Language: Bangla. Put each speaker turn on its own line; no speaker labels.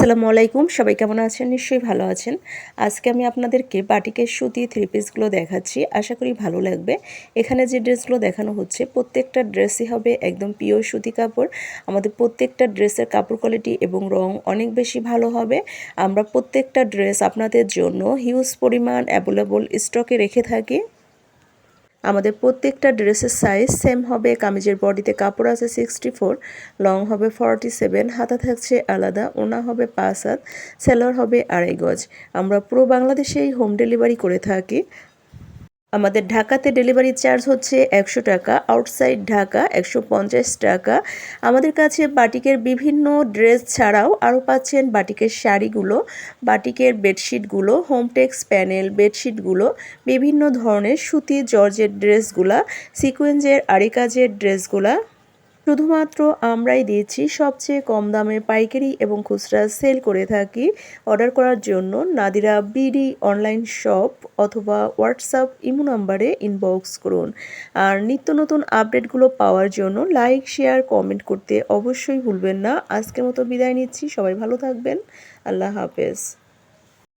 আসসালামু আলাইকুম, সবাই কেমন আছেন? নিশ্চয়ই ভালো আছেন। আজকে আমি আপনাদেরকে বাটিকের সুতি থ্রি পিসগুলো দেখাচ্ছি, আশা করি ভালো লাগবে। এখানে যে ড্রেসগুলো দেখানো হচ্ছে প্রত্যেকটা ড্রেসই হবে একদম পিওর সুতি কাপড়। আমাদের প্রত্যেকটা ড্রেসের কাপড় কোয়ালিটি এবং রং অনেক বেশি ভালো হবে। আমরা প্রত্যেকটা ড্রেস আপনাদের জন্য হিউজ পরিমাণ অ্যাভেলেবল স্টকে রেখে থাকি। আমাদের প্রত্যেকটা ড্রেসের সাইজ সেম হবে। কামিজের বডিতে কাপড় আছে 64, লং হবে 47, হাতা থাকছে আলাদা, ওনা হবে 5 হাত, সেলোয়ার হবে 2.5 গজ। আমরা পুরো বাংলাদেশেই হোম ডেলিভারি করে থাকি। আমাদের ঢাকাতে ডেলিভারি চার্জ হচ্ছে 100 টাকা, আউটসাইড ঢাকা 150 টাকা। আমাদের কাছে বাটিকের বিভিন্ন ড্রেস ছাড়াও আরও পাচ্ছেন বাটিকের শাড়িগুলো, বাটিকের বেডশিটগুলো, হোমটেক্স প্যানেল বেডশিটগুলো, বিভিন্ন ধরনের সুতি জর্জের ড্রেসগুলা, সিকোয়েন্সের আরি কাজের ড্রেসগুলা। শুধুমাত্র আমরাই দিয়েছি সবচেয়ে কম দামে পাইকারি এবং খুচরা সেল করে থাকি। অর্ডার করার জন্য নাদিরা বিডি অনলাইন শপ অথবা হোয়াটসঅ্যাপ ইমো নাম্বারে ইনবক্স করুন। আর নিত্য নতুন আপডেটগুলো পাওয়ার জন্য লাইক শেয়ার কমেন্ট করতে অবশ্যই ভুলবেন না। আজকের মতো বিদায় নিচ্ছি, সবাই ভালো থাকবেন। আল্লাহ হাফেজ।